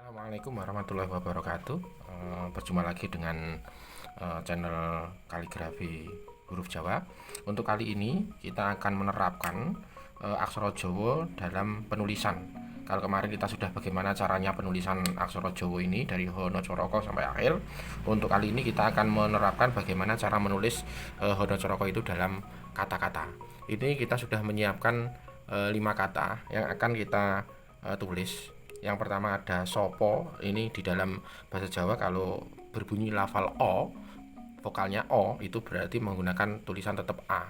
Assalamualaikum warahmatullahi wabarakatuh. Berjumpa lagi dengan channel kaligrafi huruf Jawa. Untuk kali ini kita akan menerapkan aksara Jawa dalam penulisan. Kalau kemarin kita sudah bagaimana caranya penulisan aksara Jawa ini dari Hono Coroko sampai akhir. Untuk kali ini kita akan menerapkan bagaimana cara menulis Hono Coroko itu dalam kata-kata. Ini kita sudah menyiapkan 5 kata yang akan kita tulis. Yang pertama ada sopo. Ini di dalam bahasa Jawa kalau berbunyi lafal o, vokalnya o, itu berarti menggunakan tulisan tetap a.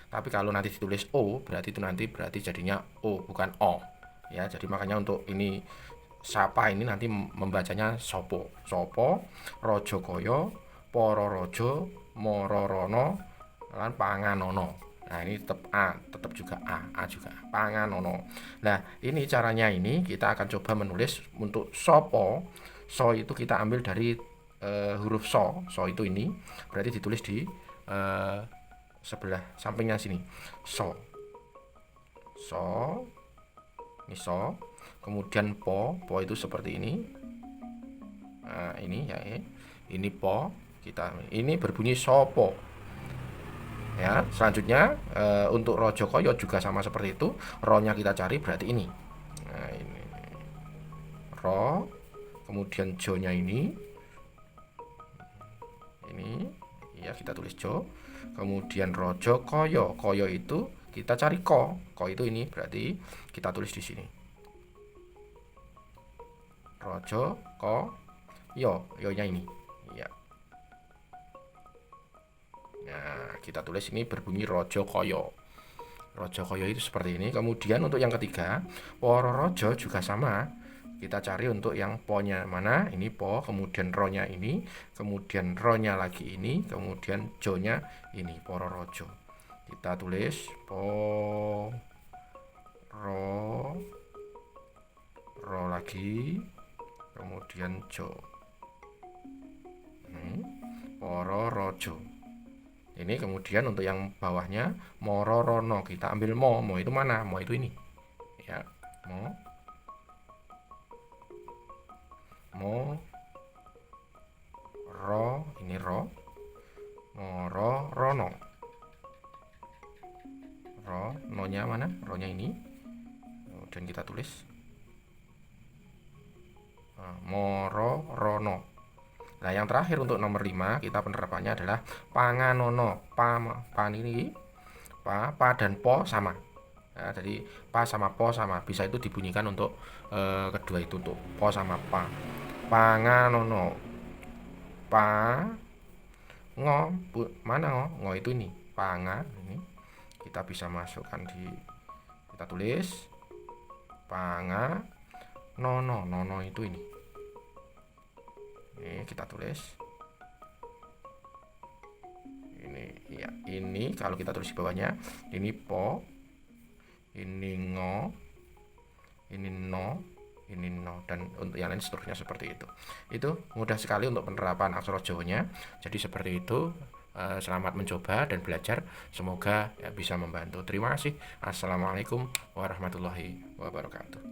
Tapi kalau nanti ditulis o, berarti itu nanti berarti jadinya o, bukan o. Ya, jadi makanya untuk ini sapa ini nanti membacanya sopo. Sopo, rojo koyo, poro rojo, moro rono, lan panganono. Nah, ini tetap A, tetap juga A juga. Panganono. Nah, ini caranya ini kita akan coba menulis untuk sopo. So itu kita ambil dari huruf so itu ini berarti ditulis di sebelah sampingnya sini. So. Ini so. Kemudian po itu seperti ini. Nah, ini ya, ini po. Ini berbunyi sopo. Ya, selanjutnya untuk rojo koyo juga sama seperti itu. Ro-nya kita cari berarti ini. Nah, ini ro, kemudian jo-nya ini ya kita tulis jo. Kemudian rojo koyo. Koyo itu kita cari ko. Ko itu ini berarti kita tulis di sini. Rojo ko yo-nya ini. Ya. Nah, kita tulis ini berbunyi rojo koyo. Rojo koyo itu seperti ini. Kemudian untuk yang ketiga, poro rojo juga sama. Kita cari untuk yang po-nya mana? Ini po, kemudian ro-nya ini, kemudian ro-nya lagi ini, kemudian jo-nya ini, poro rojo. Kita tulis po ro lagi, kemudian jo. Poro rojo. Ini kemudian untuk yang bawahnya moro rono, kita ambil mo itu mana? Mo itu ini. Ya, mo ro, ini ro. Moro rono. Ro, no-nya mana? Ro-nya ini. Kemudian kita tulis moro rono. Nah, yang terakhir untuk nomor 5 kita penerapannya adalah panganono. Pa ini pa dan po sama. Nah, jadi pa sama po sama. Bisa itu dibunyikan untuk kedua itu, untuk po sama pa. Panganono. Pa ngo, mana ngo? Ngo itu ini. Panga ini. Kita bisa masukkan kita tulis panga nono. Nono itu ini. Ini kita tulis ini ya, ini kalau kita tulis di bawahnya ini po, ini ngo, ini no, ini no, dan untuk yang lain seterusnya seperti itu. Itu mudah sekali untuk penerapan aksara Jawanya. Jadi seperti itu. Selamat mencoba dan belajar, semoga bisa membantu. Terima kasih. Assalamualaikum warahmatullahi wabarakatuh.